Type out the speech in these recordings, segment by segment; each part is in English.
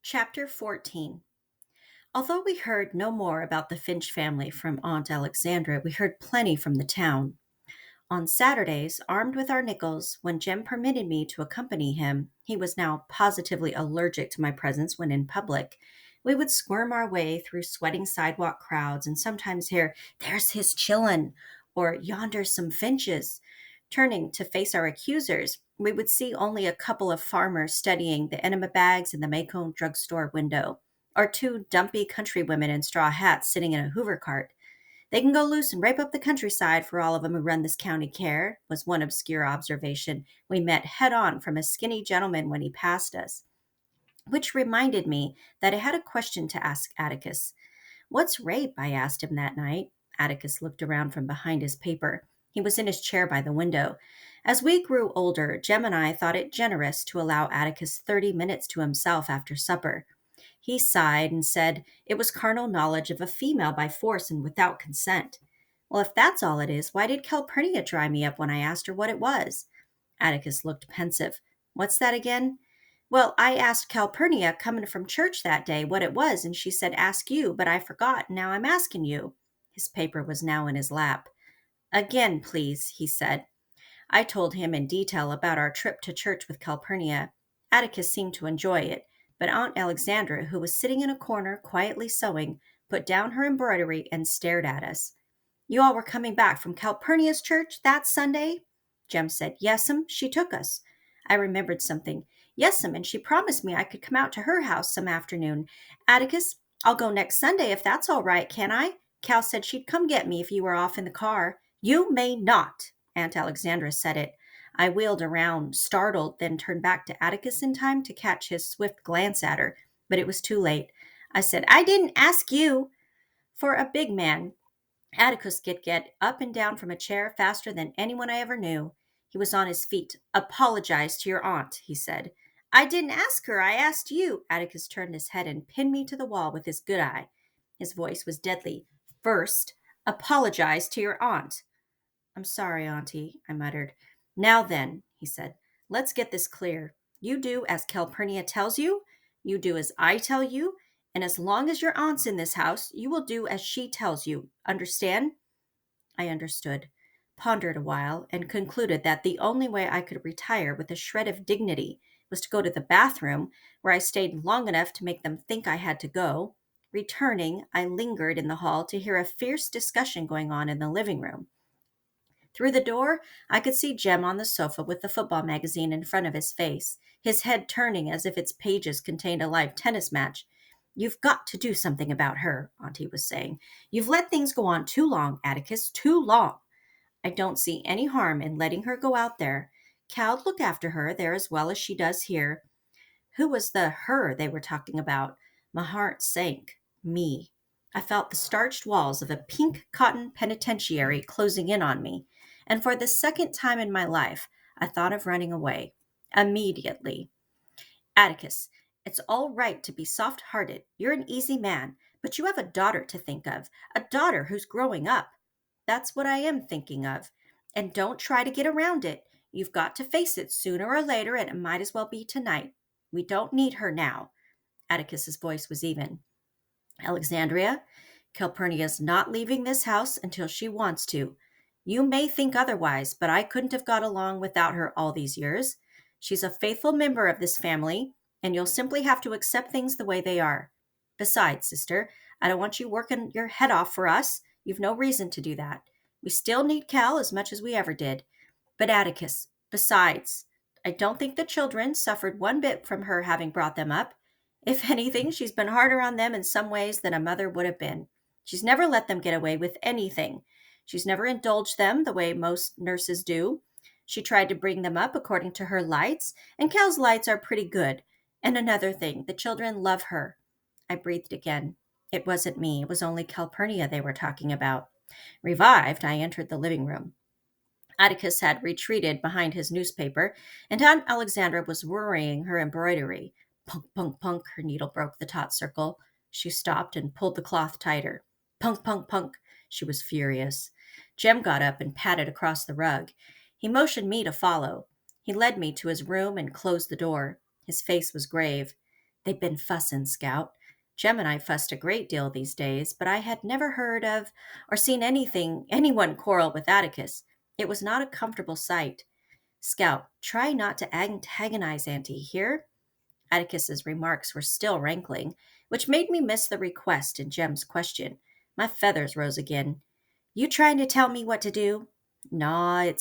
Chapter 14. Although we heard no more about the Finch family from Aunt Alexandra, we heard plenty from the town. On Saturdays, armed with our nickels, when Jem permitted me to accompany him, he was now positively allergic to my presence when in public. We would squirm our way through sweating sidewalk crowds and sometimes hear, "There's his chillun," or "Yonder's some finches." Turning to face our accusers, we would see only a couple of farmers studying the enema bags in the Macomb drugstore window, or two dumpy countrywomen in straw hats sitting in a Hoover cart. "They can go loose and rape up the countryside for all of 'em who run this county care," was one obscure observation we met head on from a skinny gentleman when he passed us. Which reminded me that I had a question to ask Atticus. "What's rape?" I asked him that night. Atticus looked around from behind his paper. He was in his chair by the window. As we grew older, Jem and I thought it generous to allow Atticus 30 minutes to himself after supper. He sighed and said it was carnal knowledge of a female by force and without consent. "Well, if that's all it is, why did Calpurnia dry me up when I asked her what it was?" Atticus looked pensive. "What's that again?" "Well, I asked Calpurnia coming from church that day what it was, and she said ask you, but I forgot, and now I'm asking you." His paper was now in his lap. "Again, please," he said. I told him in detail about our trip to church with Calpurnia. Atticus seemed to enjoy it, but Aunt Alexandra, who was sitting in a corner quietly sewing, put down her embroidery and stared at us. "You all were coming back from Calpurnia's church that Sunday?" Jem said, "Yes'm, she took us." I remembered something. "Yes'm, and she promised me I could come out to her house some afternoon. Atticus, I'll go next Sunday if that's all right, can I? Cal said she'd come get me if you were off in the car." "You may not," Aunt Alexandra said it. I wheeled around, startled, then turned back to Atticus in time to catch his swift glance at her, but it was too late. I said, "I didn't ask you." For a big man, Atticus could get up and down from a chair faster than anyone I ever knew. He was on his feet. "Apologize to your aunt," he said. "I didn't ask her. I asked you." Atticus turned his head and pinned me to the wall with his good eye. His voice was deadly. "First, apologize to your aunt." "I'm sorry, Auntie," I muttered. "Now then," he said, "let's get this clear. You do as Calpurnia tells you, you do as I tell you, and as long as your aunt's in this house, you will do as she tells you. Understand?" I understood, pondered a while, and concluded that the only way I could retire with a shred of dignity was to go to the bathroom, where I stayed long enough to make them think I had to go. Returning, I lingered in the hall to hear a fierce discussion going on in the living room. Through the door, I could see Jem on the sofa with the football magazine in front of his face, his head turning as if its pages contained a live tennis match. "You've got to do something about her," Auntie was saying. "You've let things go on too long, Atticus, too long." "I don't see any harm in letting her go out there. Cal'd look after her there as well as she does here." Who was the her they were talking about? My heart sank. Me. I felt the starched walls of a pink cotton penitentiary closing in on me, and for the second time in my life, I thought of running away. Immediately. "Atticus, it's all right to be soft-hearted. You're an easy man, but you have a daughter to think of, a daughter who's growing up." "That's what I am thinking of. And don't try to get around it. You've got to face it sooner or later, and it might as well be tonight. We don't need her now." Atticus's voice was even. "Alexandria, Calpurnia's not leaving this house until she wants to. You may think otherwise, but I couldn't have got along without her all these years. She's a faithful member of this family, and you'll simply have to accept things the way they are. Besides, sister, I don't want you working your head off for us. You've no reason to do that. We still need Cal as much as we ever did. But Atticus, besides, I don't think the children suffered one bit from her having brought them up. If anything, she's been harder on them in some ways than a mother would have been. She's never let them get away with anything. She's never indulged them the way most nurses do. She tried to bring them up according to her lights, and Cal's lights are pretty good. And another thing, the children love her." I breathed again. It wasn't me. It was only Calpurnia they were talking about. Revived, I entered the living room. Atticus had retreated behind his newspaper, and Aunt Alexandra was worrying her embroidery. Punk, punk, punk, her needle broke the taut circle. She stopped and pulled the cloth tighter. Punk, punk, punk. She was furious. Jem got up and padded across the rug. He motioned me to follow. He led me to his room and closed the door. His face was grave. They've been fussin', Scout. Jem and I fussed a great deal these days, but I had never heard of or seen anyone quarrel with Atticus. It was not a comfortable sight. Scout, try not to antagonize Auntie here. Atticus's remarks were still rankling, which made me miss the request in Jem's question. My feathers rose again. You trying to tell me what to do? Nah,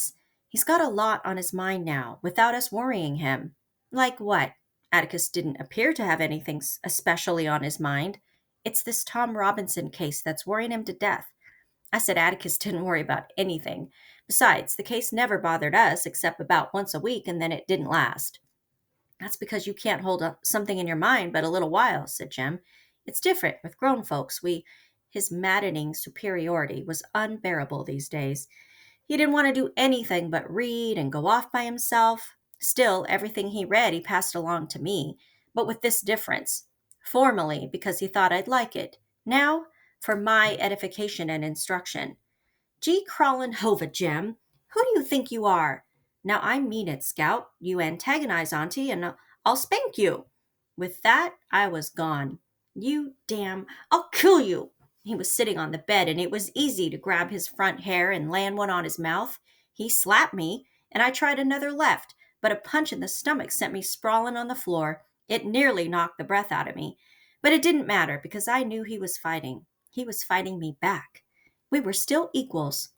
he's got a lot on his mind now, without us worrying him. Like what? Atticus didn't appear to have anything especially on his mind. It's this Tom Robinson case that's worrying him to death. I said Atticus didn't worry about anything. Besides, the case never bothered us except about once a week, and then it didn't last. That's because you can't hold something in your mind but a little while, said Jem. It's different with grown folks. His maddening superiority was unbearable these days. He didn't want to do anything but read and go off by himself. Still, everything he read he passed along to me, but with this difference. Formerly, because he thought I'd like it. Now, for my edification and instruction. Gee crawlin' hova, Jem. Who do you think you are? Now I mean it, Scout. You antagonize Auntie, and I'll spank you. With that, I was gone. You damn, I'll kill you. He was sitting on the bed, and it was easy to grab his front hair and land one on his mouth. He slapped me, and I tried another left, but a punch in the stomach sent me sprawling on the floor. It nearly knocked the breath out of me. But it didn't matter because I knew he was fighting. He was fighting me back. We were still equals.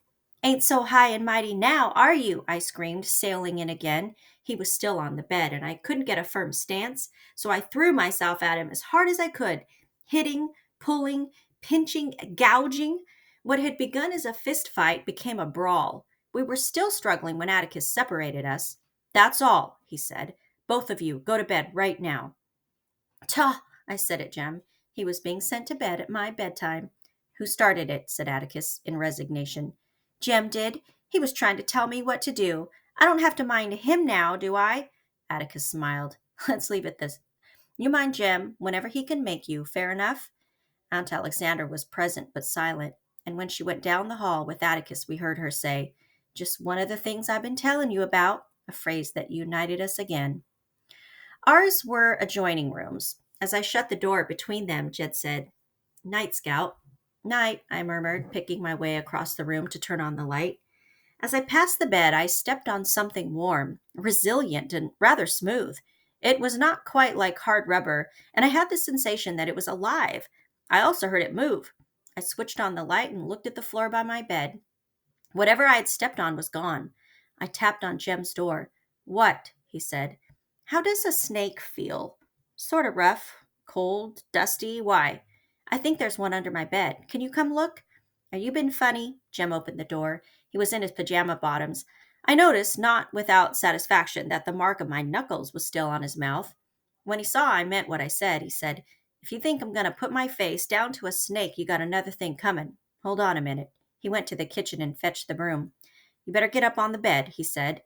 Ain't so high and mighty now, are you? I screamed, sailing in again. He was still on the bed, and I couldn't get a firm stance, so I threw myself at him as hard as I could, hitting, pulling, pinching, gouging. What had begun as a fist fight became a brawl. We were still struggling when Atticus separated us. That's all, he said. Both of you, go to bed right now. Tah, I said at Jem. He was being sent to bed at my bedtime. Who started it? Said Atticus in resignation. Jem did. He was trying to tell me what to do. I don't have to mind him now, do I? Atticus smiled. Let's leave it this. You mind Jem whenever he can make you, fair enough? Aunt Alexandra was present but silent, and when she went down the hall with Atticus, we heard her say, Just one of the things I've been telling you about, a phrase that united us again. Ours were adjoining rooms. As I shut the door between them, Jed said, Night, Scout. Night, I murmured, picking my way across the room to turn on the light. As I passed the bed, I stepped on something warm, resilient, and rather smooth. It was not quite like hard rubber, and I had the sensation that it was alive. I also heard it move. I switched on the light and looked at the floor by my bed. Whatever I had stepped on was gone. I tapped on Jem's door. What? He said. How does a snake feel? Sort of rough, cold, dusty. Why? I think there's one under my bed. Can you come look? Are you been funny? Jem opened the door. He was in his pajama bottoms. I noticed, not without satisfaction, that the mark of my knuckles was still on his mouth. When he saw I meant what I said, he said, If you think I'm going to put my face down to a snake, you got another thing coming. Hold on a minute. He went to the kitchen and fetched the broom. You better get up on the bed, he said.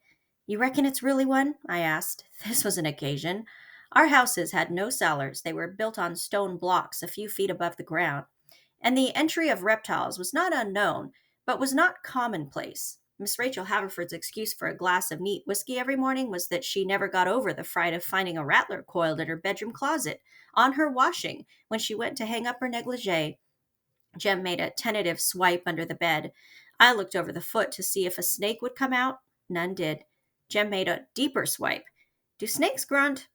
You reckon it's really one? I asked. This was an occasion. Our houses had no cellars. They were built on stone blocks a few feet above the ground, and the entry of reptiles was not unknown, but was not commonplace. Miss Rachel Haverford's excuse for a glass of neat whiskey every morning was that she never got over the fright of finding a rattler coiled in her bedroom closet on her washing when she went to hang up her negligee. Jem made a tentative swipe under the bed. I looked over the foot to see if a snake would come out. None did. Jem made a deeper swipe. Do snakes grunt?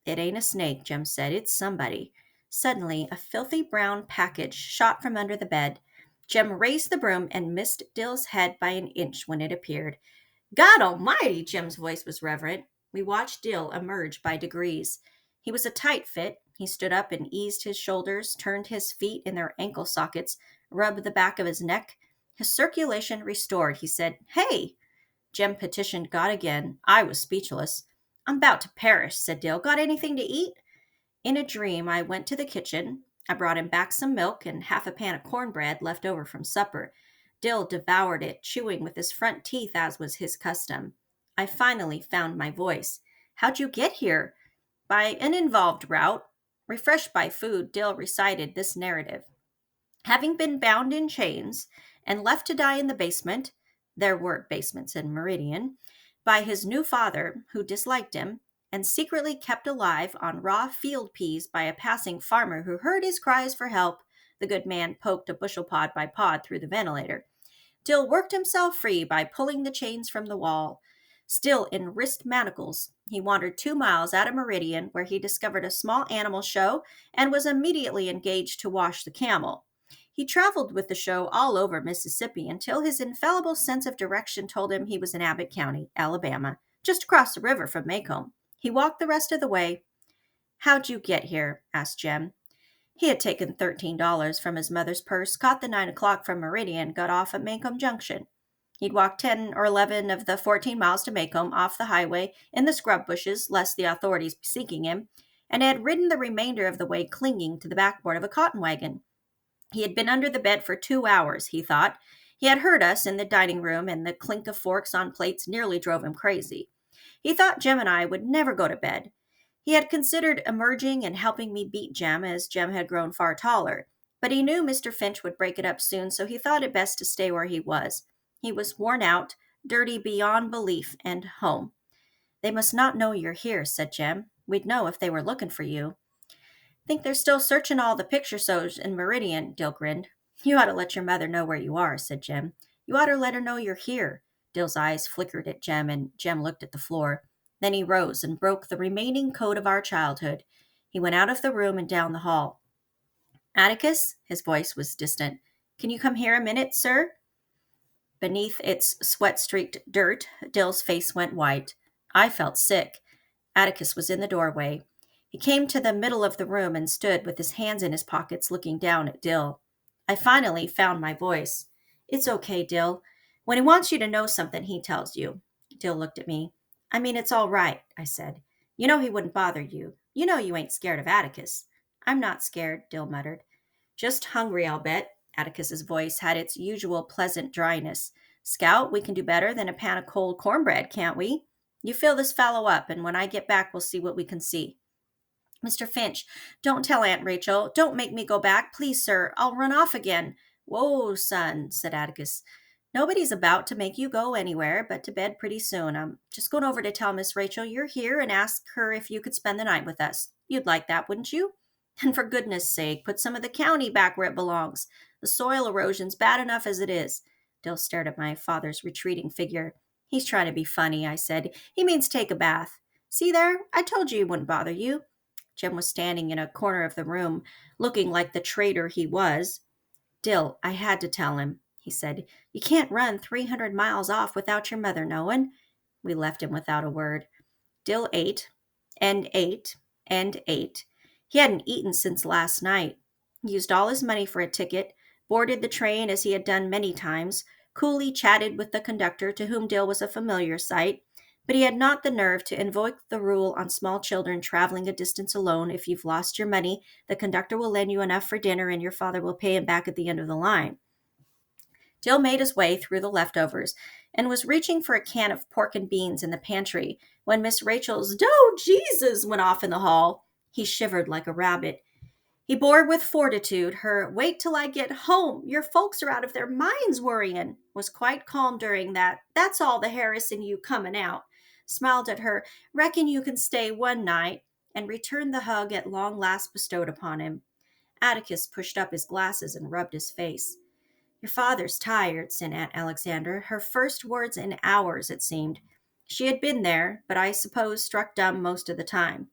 It ain't a snake, Jem said. It's somebody. Suddenly, a filthy brown package shot from under the bed. Jem raised the broom and missed Dill's head by an inch when it appeared. God almighty, Jem's voice was reverent. We watched Dill emerge by degrees. He was a tight fit. He stood up and eased his shoulders, turned his feet in their ankle sockets, rubbed the back of his neck. His circulation restored. He said, Hey! Jem petitioned God again. I was speechless. I'm about to perish, said Dill. Got anything to eat? In a dream, I went to the kitchen. I brought him back some milk and half a pan of cornbread left over from supper. Dill devoured it, chewing with his front teeth as was his custom. I finally found my voice. How'd you get here? By an involved route. Refreshed by food, Dill recited this narrative. Having been bound in chains and left to die in the basement, there were basements in Meridian, by his new father, who disliked him, and secretly kept alive on raw field peas by a passing farmer who heard his cries for help. The good man poked a bushel pod by pod through the ventilator. Dill worked himself free by pulling the chains from the wall. Still in wrist manacles, he wandered 2 miles out of Meridian, where he discovered a small animal show and was immediately engaged to wash the camel. He traveled with the show all over Mississippi until his infallible sense of direction told him he was in Abbott County, Alabama, just across the river from Macomb. He walked the rest of the way. "How'd you get here?" asked Jem. He had taken $13 from his mother's purse, caught the 9 o'clock from Meridian, got off at Macomb Junction. He'd walked 10 or 11 of the 14 miles to Macomb off the highway in the scrub bushes, lest the authorities be seeking him, and had ridden the remainder of the way clinging to the backboard of a cotton wagon. He had been under the bed for 2 hours, he thought. He had heard us in the dining room, and the clink of forks on plates nearly drove him crazy. He thought Jem and I would never go to bed. He had considered emerging and helping me beat Jem, as Jem had grown far taller. But he knew Mr. Finch would break it up soon, so he thought it best to stay where he was. He was worn out, dirty beyond belief, and home. "They must not know you're here," said Jem. "We'd know if they were looking for you." "Think they're still searching all the picture shows in Meridian," Dill grinned. "You ought to let your mother know where you are," said Jem. "You ought to let her know you're here." Dill's eyes flickered at Jem, and Jem looked at the floor. Then he rose and broke the remaining code of our childhood. He went out of the room and down the hall. "Atticus," his voice was distant, "can you come here a minute, sir?" Beneath its sweat-streaked dirt, Dill's face went white. I felt sick. Atticus was in the doorway. He came to the middle of the room and stood with his hands in his pockets looking down at Dill. I finally found my voice. "It's okay, Dill. When he wants you to know something, he tells you." Dill looked at me. "I mean, it's all right," I said. "You know he wouldn't bother you. You know you ain't scared of Atticus." "I'm not scared," Dill muttered. "Just hungry, I'll bet." Atticus's voice had its usual pleasant dryness. "Scout, we can do better than a pan of cold cornbread, can't we? You fill this fellow up, and when I get back, we'll see what we can see." "Mr. Finch, don't tell Aunt Rachel. Don't make me go back. Please, sir, I'll run off again." "Whoa, son," said Atticus. "Nobody's about to make you go anywhere but to bed pretty soon. I'm just going over to tell Miss Rachel you're here and ask her if you could spend the night with us. You'd like that, wouldn't you? And for goodness sake, put some of the county back where it belongs. The soil erosion's bad enough as it is." Dill stared at my father's retreating figure. "He's trying to be funny," I said. "He means take a bath. See there? I told you he wouldn't bother you." Jem was standing in a corner of the room, looking like the traitor he was. "Dill, I had to tell him," he said. "You can't run 300 miles off without your mother knowing." We left him without a word. Dill ate, and ate, and ate. He hadn't eaten since last night. He used all his money for a ticket, boarded the train as he had done many times, coolly chatted with the conductor, to whom Dill was a familiar sight, but he had not the nerve to invoke the rule on small children traveling a distance alone: if you've lost your money, the conductor will lend you enough for dinner and your father will pay him back at the end of the line. Dill made his way through the leftovers and was reaching for a can of pork and beans in the pantry when Miss Rachel's "Oh, Jesus!" went off in the hall. He shivered like a rabbit. He bore with fortitude her "wait till I get home, your folks are out of their minds worrying," was quite calm during that "that's all the Harris in you coming out," smiled at her "reckon you can stay one night," and returned the hug at long last bestowed upon him. Atticus pushed up his glasses and rubbed his face. "Your father's tired," said Aunt Alexandra, her first words in hours, it seemed. She had been there, but I suppose struck dumb most of the time.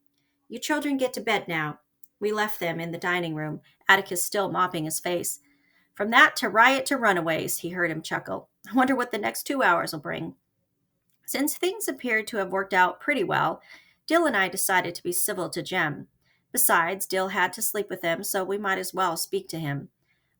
"You children get to bed now." We left them in the dining room, Atticus still mopping his face. "From that to riot to runaways," he heard him chuckle. "I wonder what the next 2 hours will bring." Since things appeared to have worked out pretty well, Dill and I decided to be civil to Jem. Besides, Dill had to sleep with them, so we might as well speak to him.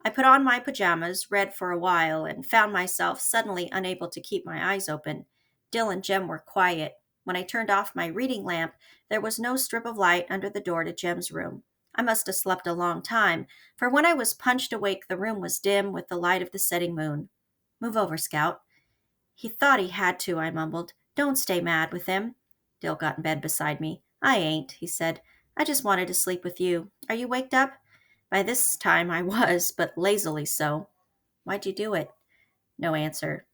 I put on my pajamas, read for a while, and found myself suddenly unable to keep my eyes open. Dill and Jem were quiet. When I turned off my reading lamp, there was no strip of light under the door to Jem's room. I must have slept a long time, for when I was punched awake, the room was dim with the light of the setting moon. "Move over, Scout." "He thought he had to," I mumbled. "Don't stay mad with him." Dill got in bed beside me. "I ain't," he said. "I just wanted to sleep with you. Are you waked up?" By this time I was, but lazily so. "Why'd you do it?" No answer.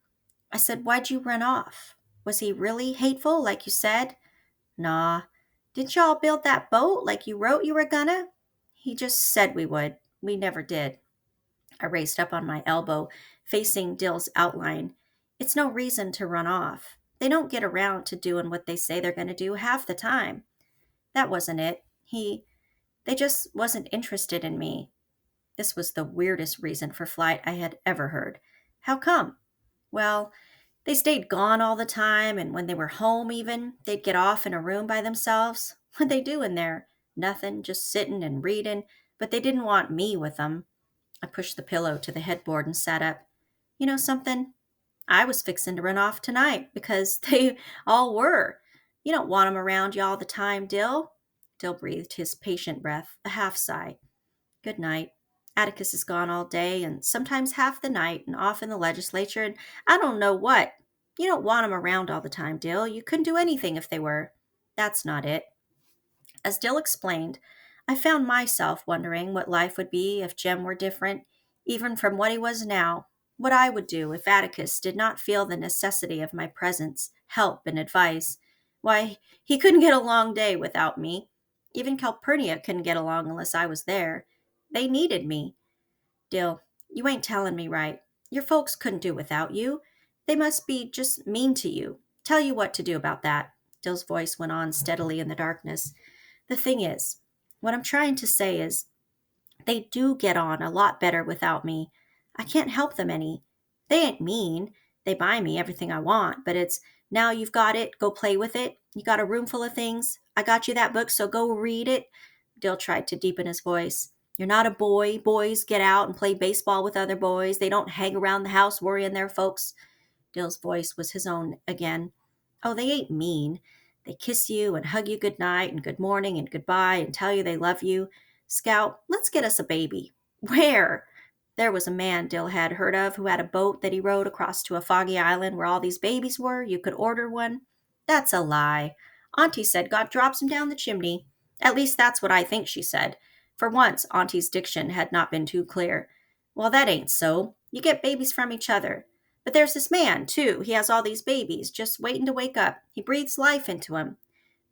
I said, "Why'd you run off? Was he really hateful, like you said?" "Nah. Didn't y'all build that boat like you wrote you were gonna? He just said we would. We never did. I raised up on my elbow, facing Dill's outline. It's no reason to run off. They don't get around to doing what they say they're going to do half the time. That wasn't it. They just wasn't interested in me. This was the weirdest reason for flight I had ever heard. How come? Well, they stayed gone all the time, and when they were home, even, they'd get off in a room by themselves. What'd they do in there? Nothing, just sitting and reading, but they didn't want me with them. I pushed the pillow to the headboard and sat up. You know something? I was fixin' to run off tonight because they all were. You don't want 'em around you all the time, Dill. Dill breathed his patient breath, a half sigh. Good night. Atticus is gone all day and sometimes half the night and off in the legislature and I don't know what. You don't want 'em around all the time, Dill. You couldn't do anything if they were. That's not it. As Dill explained, I found myself wondering what life would be if Jem were different, even from what he was now, what I would do if Atticus did not feel the necessity of my presence, help, and advice. Why, he couldn't get a long day without me. Even Calpurnia couldn't get along unless I was there. They needed me. Dill, you ain't telling me right. Your folks couldn't do without you. They must be just mean to you. Tell you what to do about that. Dill's voice went on steadily in the darkness. The thing is, what I'm trying to say is, they do get on a lot better without me. I can't help them any. They ain't mean. They buy me everything I want, but it's now you've got it, go play with it. You got a room full of things. I got you that book, so go read it. Dill tried to deepen his voice. You're not a boy. Boys get out and play baseball with other boys. They don't hang around the house worrying their folks. Dill's voice was his own again. Oh, they ain't mean. They kiss you and hug you good night and good morning and goodbye and tell you they love you. Scout, let's get us a baby. Where? There was a man Dill had heard of who had a boat that he rowed across to a foggy island where all these babies were. You could order one. That's a lie. Auntie said God drops 'em down the chimney. At least that's what I think she said. For once, Auntie's diction had not been too clear. Well, that ain't so. You get babies from each other. But there's this man, too. He has all these babies, just waiting to wake up. He breathes life into 'em.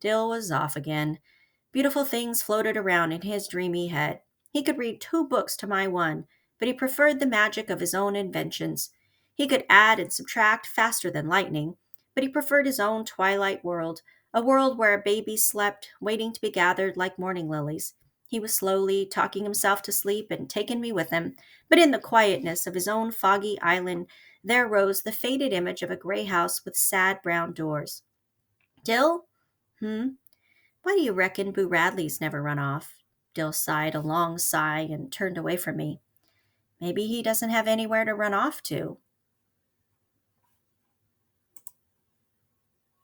Dill was off again. Beautiful things floated around in his dreamy head. He could read 2 books to my one, but he preferred the magic of his own inventions. He could add and subtract faster than lightning, but he preferred his own twilight world, a world where babies slept, waiting to be gathered like morning lilies. He was slowly talking himself to sleep and taking me with him, but in the quietness of his own foggy island there rose the faded image of a gray house with sad brown doors. Dill? Hmm? Why do you reckon Boo Radley's never run off? Dill sighed a long sigh and turned away from me. Maybe he doesn't have anywhere to run off to.